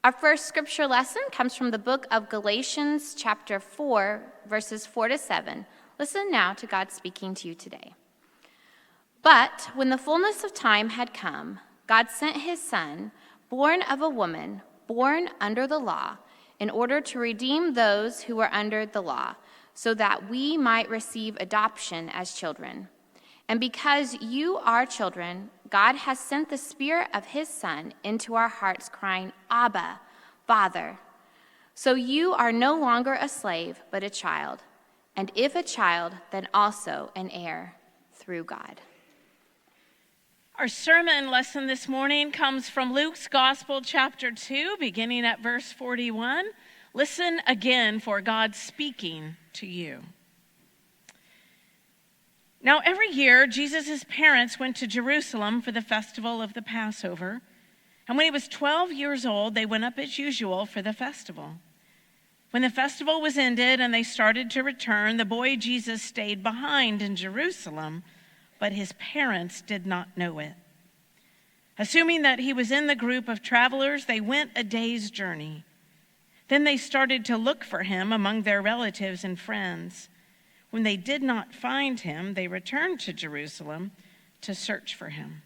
Our first scripture lesson comes from the book of Galatians, chapter 4, verses 4 to 7. Listen now to God speaking to you today. But when the fullness of time had come, God sent his Son, born of a woman, born under the law, in order to redeem those who were under the law, so that we might receive adoption as children. And because you are children, God has sent the Spirit of his Son into our hearts, crying, Abba, Father. So you are no longer a slave, but a child. And if a child, then also an heir through God. Our sermon lesson this morning comes from Luke's Gospel, chapter 2, beginning at verse 41. Listen again for God speaking to you. Now, every year, Jesus' parents went to Jerusalem for the festival of the Passover. And when he was 12 years old, they went up as usual for the festival. When the festival was ended and they started to return, the boy Jesus stayed behind in Jerusalem, but his parents did not know it. Assuming that he was in the group of travelers, they went a day's journey. Then they started to look for him among their relatives and friends. When they did not find him, they returned to Jerusalem to search for him.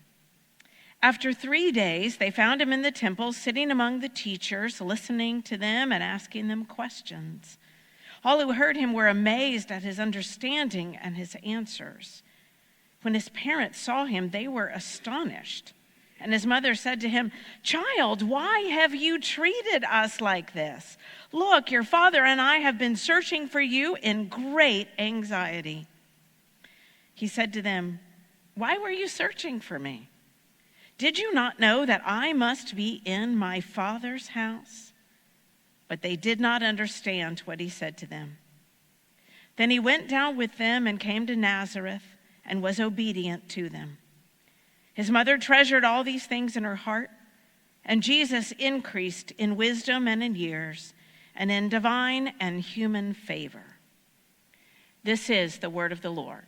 After 3 days, they found him in the temple, sitting among the teachers, listening to them and asking them questions. All who heard him were amazed at his understanding and his answers. When his parents saw him, they were astonished. And his mother said to him, "Child, why have you treated us like this? Look, your father and I have been searching for you in great anxiety." He said to them, "Why were you searching for me? Did you not know that I must be in my Father's house?" But they did not understand what he said to them. Then he went down with them and came to Nazareth and was obedient to them. His mother treasured all these things in her heart, and Jesus increased in wisdom and in years, and in divine and human favor. This is the word of the Lord.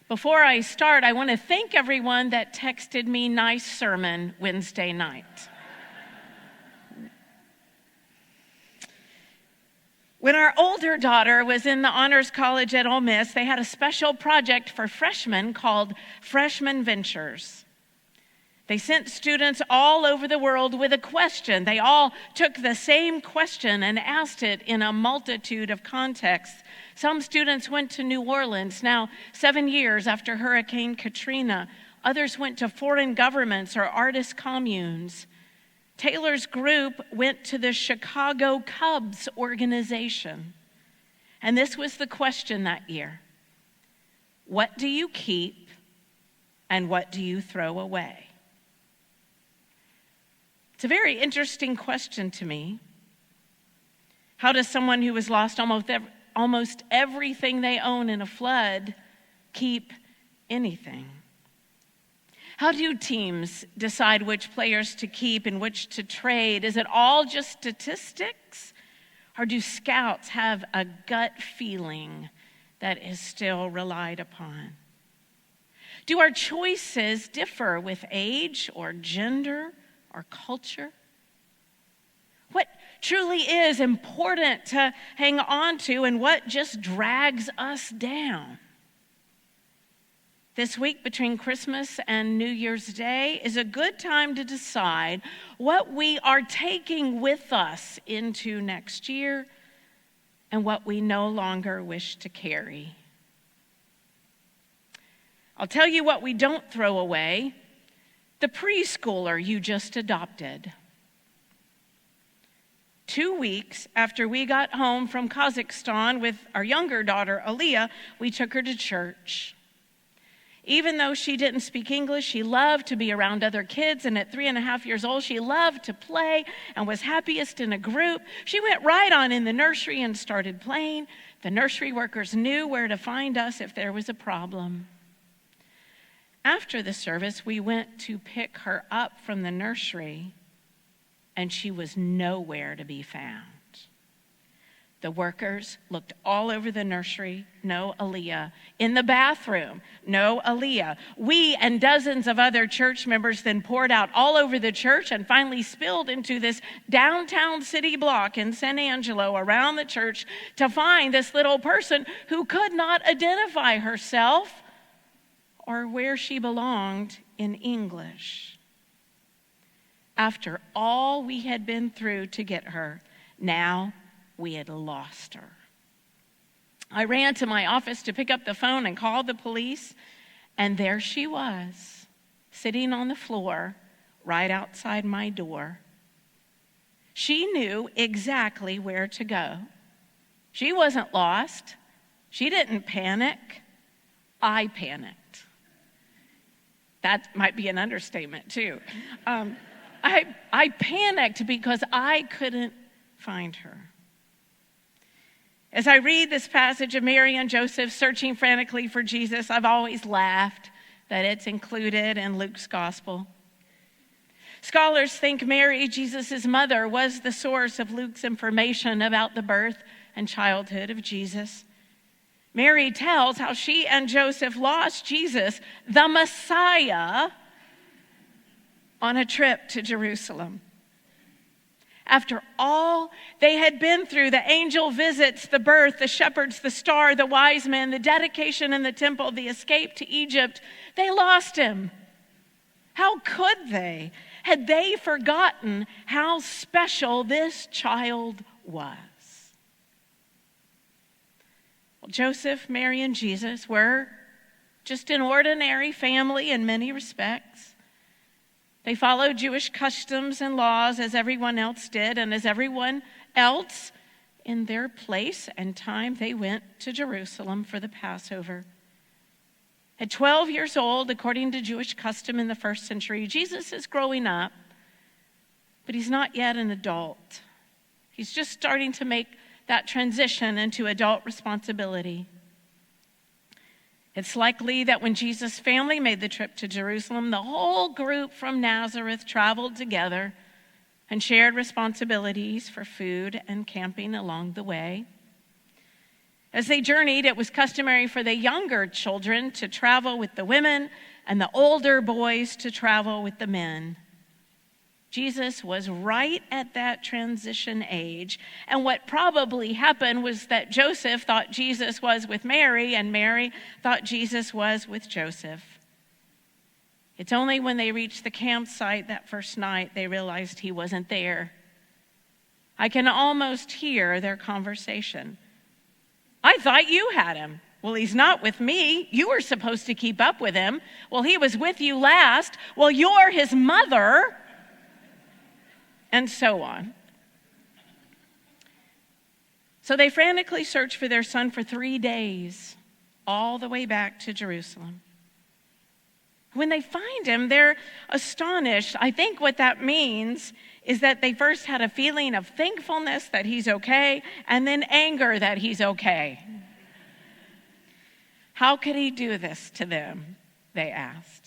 Before I start, I want to thank everyone that texted me nice sermon Wednesday night. When our older daughter was in the honors college at Ole Miss, they had a special project for freshmen called Freshman Ventures. They sent students all over the world with a question. They all took the same question and asked it in a multitude of contexts. Some students went to New Orleans, now 7 years after Hurricane Katrina. Others went to foreign governments or artist communes. Taylor's group went to the Chicago Cubs organization. And this was the question that year. What do you keep and what do you throw away? It's a very interesting question to me. How does someone who has lost almost everything they own in a flood keep anything? How do teams decide which players to keep and which to trade? Is it all just statistics? Or do scouts have a gut feeling that is still relied upon? Do our choices differ with age or gender or culture? What truly is important to hang on to and what just drags us down? This week between Christmas and New Year's Day is a good time to decide what we are taking with us into next year and what we no longer wish to carry. I'll tell you what we don't throw away: the preschooler you just adopted. 2 weeks after we got home from Kazakhstan with our younger daughter, Aliyah, we took her to church. Even though she didn't speak English, she loved to be around other kids, and at 3.5 years old, she loved to play and was happiest in a group. She went right on in the nursery and started playing. The nursery workers knew where to find us if there was a problem. After the service, we went to pick her up from the nursery, and she was nowhere to be found. The workers looked all over the nursery, no Aaliyah. In the bathroom, no Aaliyah. We and dozens of other church members then poured out all over the church and finally spilled into this downtown city block in San Angelo around the church to find this little person who could not identify herself or where she belonged in English. After all we had been through to get her, now we had lost her. I ran to my office to pick up the phone and call the police, and there she was, sitting on the floor right outside my door. She knew exactly where to go. She wasn't lost. She didn't panic. I panicked. That might be an understatement, too. I panicked because I couldn't find her. As I read this passage of Mary and Joseph searching frantically for Jesus, I've always laughed that it's included in Luke's gospel. Scholars think Mary, Jesus' mother, was the source of Luke's information about the birth and childhood of Jesus. Mary tells how she and Joseph lost Jesus, the Messiah, on a trip to Jerusalem. After all they had been through, the angel visits, the birth, the shepherds, the star, the wise men, the dedication in the temple, the escape to Egypt, they lost him. How could they? Had they forgotten how special this child was? Well, Joseph, Mary, and Jesus were just an ordinary family in many respects. They followed Jewish customs and laws as everyone else did, and as everyone else in their place and time, they went to Jerusalem for the Passover. At 12 years old, according to Jewish custom in the first century, Jesus is growing up, but he's not yet an adult. He's just starting to make that transition into adult responsibility. It's likely that when Jesus' family made the trip to Jerusalem, the whole group from Nazareth traveled together and shared responsibilities for food and camping along the way. As they journeyed, it was customary for the younger children to travel with the women and the older boys to travel with the men. Jesus was right at that transition age, and what probably happened was that Joseph thought Jesus was with Mary, and Mary thought Jesus was with Joseph. It's only when they reached the campsite that first night they realized he wasn't there. I can almost hear their conversation. "I thought you had him." "Well, he's not with me. You were supposed to keep up with him." "Well, he was with you last." "Well, you're his mother." And so on. So they frantically search for their son for 3 days, all the way back to Jerusalem. When they find him, they're astonished. I think what that means is that they first had a feeling of thankfulness that he's okay, and then anger that he's okay. How could he do this to them? They asked.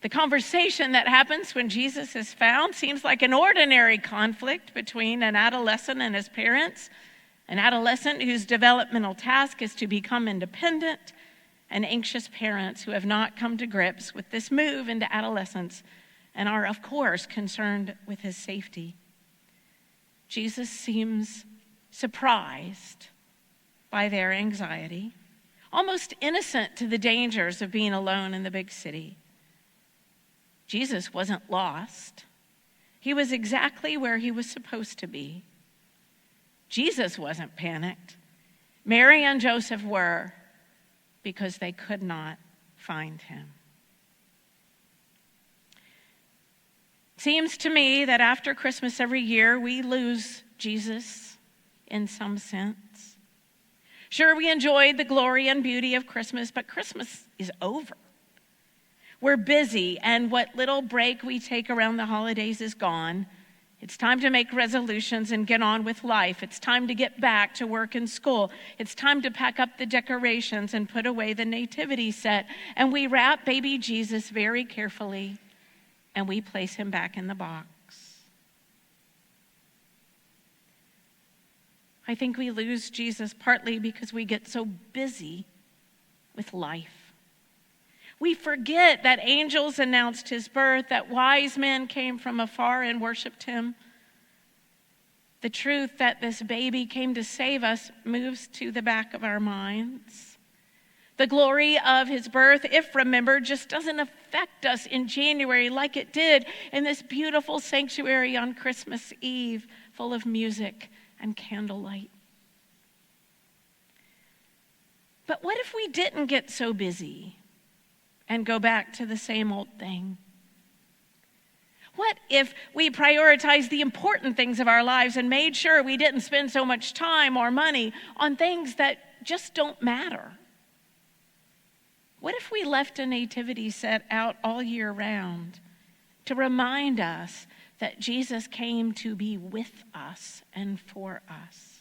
The conversation that happens when Jesus is found seems like an ordinary conflict between an adolescent and his parents, an adolescent whose developmental task is to become independent, and anxious parents who have not come to grips with this move into adolescence and are, of course, concerned with his safety. Jesus seems surprised by their anxiety, almost innocent to the dangers of being alone in the big city. Jesus wasn't lost. He was exactly where he was supposed to be. Jesus wasn't panicked. Mary and Joseph were, because they could not find him. Seems to me that after Christmas every year, we lose Jesus in some sense. Sure, we enjoyed the glory and beauty of Christmas, but Christmas is over. We're busy, and what little break we take around the holidays is gone. It's time to make resolutions and get on with life. It's time to get back to work and school. It's time to pack up the decorations and put away the nativity set. And we wrap baby Jesus very carefully, and we place him back in the box. I think we lose Jesus partly because we get so busy with life. We forget that angels announced his birth, that wise men came from afar and worshiped him. The truth that this baby came to save us moves to the back of our minds. The glory of his birth, if remembered, just doesn't affect us in January like it did in this beautiful sanctuary on Christmas Eve, full of music and candlelight. But what if we didn't get so busy and go back to the same old thing? What if we prioritized the important things of our lives and made sure we didn't spend so much time or money on things that just don't matter? What if we left a nativity set out all year round to remind us that Jesus came to be with us and for us?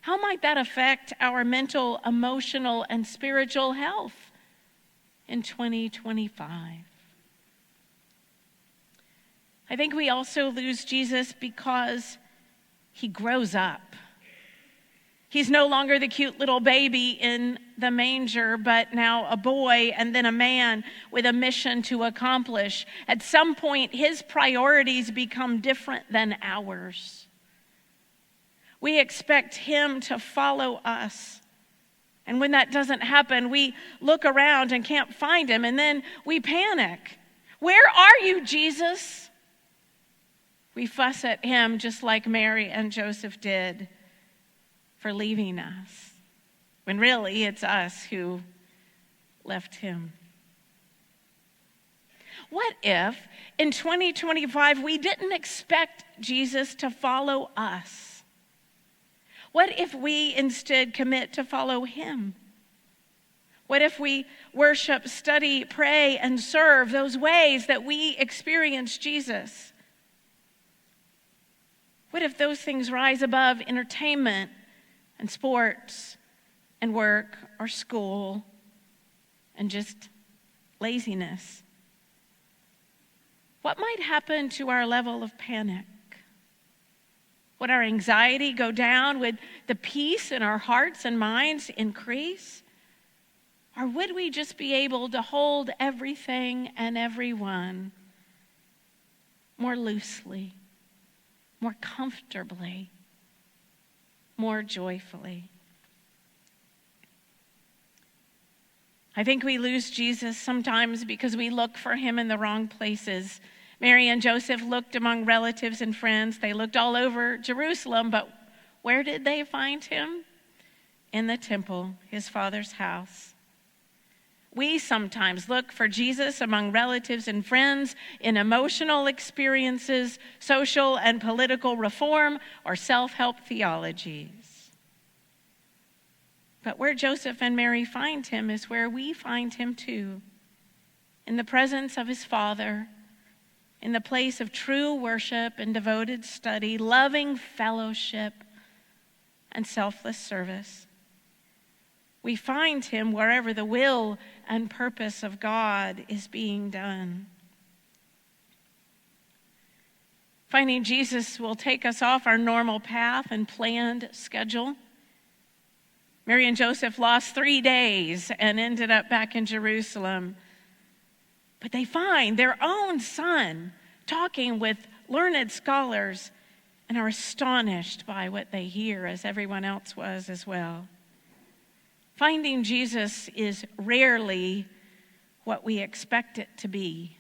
How might that affect our mental, emotional, and spiritual health in 2025? I think we also lose Jesus because he grows up. He's no longer the cute little baby in the manger, but now a boy and then a man with a mission to accomplish. At some point, his priorities become different than ours. We expect him to follow us. And when that doesn't happen, we look around and can't find him, and then we panic. Where are you, Jesus? We fuss at him just like Mary and Joseph did for leaving us, when really it's us who left him. What if in 2025 we didn't expect Jesus to follow us? What if we instead commit to follow him? What if we worship, study, pray, and serve those ways that we experience Jesus? What if those things rise above entertainment and sports and work or school and just laziness? What might happen to our level of panic? Would our anxiety go down? Would the peace in our hearts and minds increase? Or would we just be able to hold everything and everyone more loosely, more comfortably, more joyfully? I think we lose Jesus sometimes because we look for him in the wrong places. Mary and Joseph looked among relatives and friends. They looked all over Jerusalem, but where did they find him? In the temple, his father's house. We sometimes look for Jesus among relatives and friends, in emotional experiences, social and political reform, or self-help theologies. But where Joseph and Mary find him is where we find him too, in the presence of his Father, in the place of true worship and devoted study, loving fellowship, and selfless service. We find him wherever the will and purpose of God is being done. Finding Jesus will take us off our normal path and planned schedule. Mary and Joseph lost 3 days and ended up back in Jerusalem. But they find their own son talking with learned scholars and are astonished by what they hear, as everyone else was as well. Finding Jesus is rarely what we expect it to be.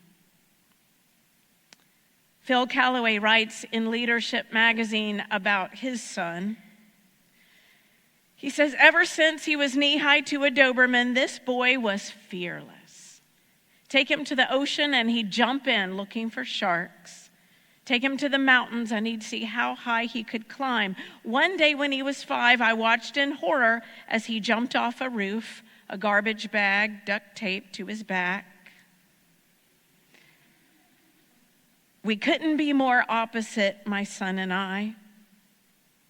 Phil Callaway writes in Leadership magazine about his son. He says, ever since he was knee-high to a Doberman, this boy was fearless. Take him to the ocean and he'd jump in looking for sharks. Take him to the mountains and he'd see how high he could climb. One day when he was 5, I watched in horror as he jumped off a roof, a garbage bag duct taped to his back. We couldn't be more opposite, my son and I.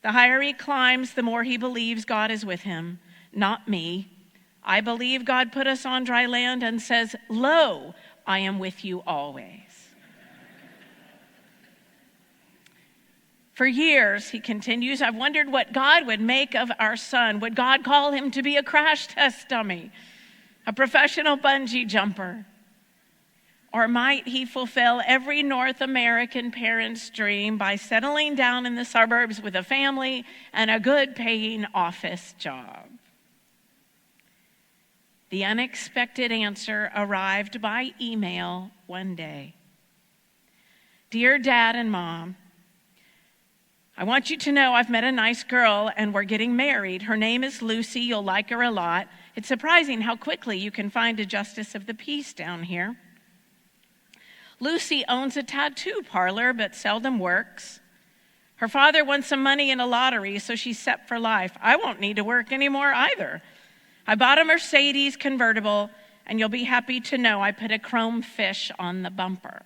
The higher he climbs, the more he believes God is with him, not me. I believe God put us on dry land and says, "Lo, I am with you always." For years, he continues, I've wondered what God would make of our son. Would God call him to be a crash test dummy, a professional bungee jumper? Or might he fulfill every North American parent's dream by settling down in the suburbs with a family and a good-paying office job? The unexpected answer arrived by email one day. Dear Dad and Mom, I want you to know I've met a nice girl and we're getting married. Her name is Lucy. You'll like her a lot. It's surprising how quickly you can find a justice of the peace down here. Lucy owns a tattoo parlor but seldom works. Her father won some money in a lottery, so she's set for life. I won't need to work anymore either. I bought a Mercedes convertible, and you'll be happy to know I put a chrome fish on the bumper.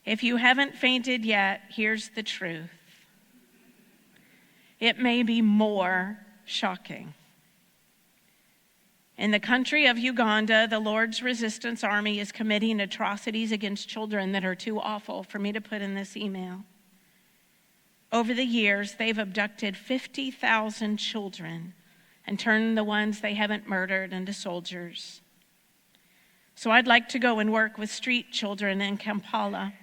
If you haven't fainted yet, here's the truth. It may be more shocking. In the country of Uganda, the Lord's Resistance Army is committing atrocities against children that are too awful for me to put in this email. Over the years, they've abducted 50,000 children and turned the ones they haven't murdered into soldiers. So I'd like to go and work with street children in Kampala.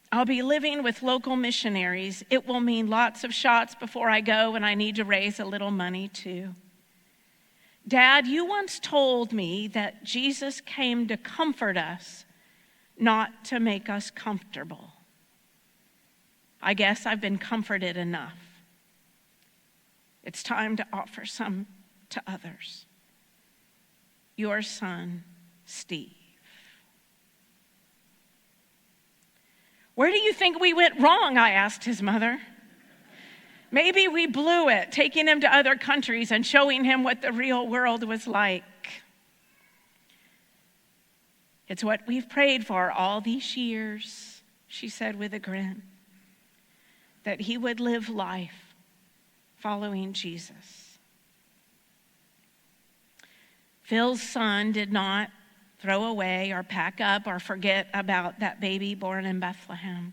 I'll be living with local missionaries. It will mean lots of shots before I go, and I need to raise a little money too. Dad, you once told me that Jesus came to comfort us, not to make us comfortable. I guess I've been comforted enough. It's time to offer some to others. Your son, Steve. Where do you think we went wrong? I asked his mother. Maybe we blew it, taking him to other countries and showing him what the real world was like. It's what we've prayed for all these years, she said with a grin, that he would live life following Jesus. Phil's son did not throw away or pack up or forget about that baby born in Bethlehem.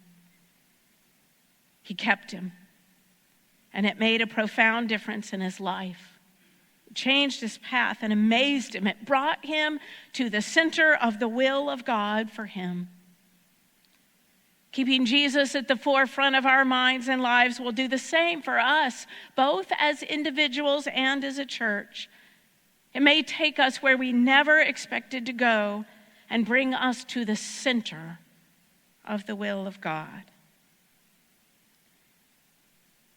He kept him, and it made a profound difference in his life. It changed his path and amazed him. It brought him to the center of the will of God for him. Keeping Jesus at the forefront of our minds and lives will do the same for us, both as individuals and as a church. It may take us where we never expected to go and bring us to the center of the will of God.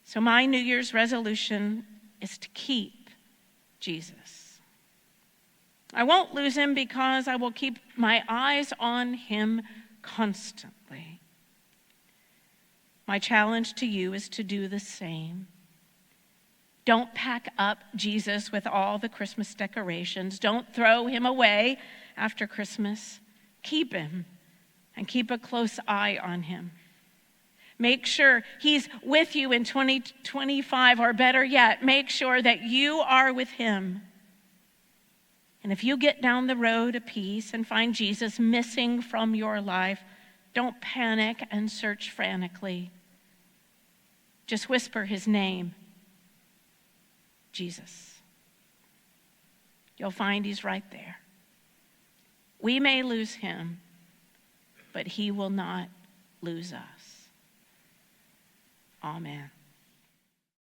So my New Year's resolution is to keep Jesus. I won't lose him because I will keep my eyes on him constantly. My challenge to you is to do the same. Don't pack up Jesus with all the Christmas decorations. Don't throw him away after Christmas. Keep him and keep a close eye on him. Make sure he's with you in 2025, or better yet, make sure that you are with him. And if you get down the road a piece and find Jesus missing from your life, don't panic and search frantically. Just whisper his name. Jesus. You'll find he's right there. We may lose him, but he will not lose us. Amen.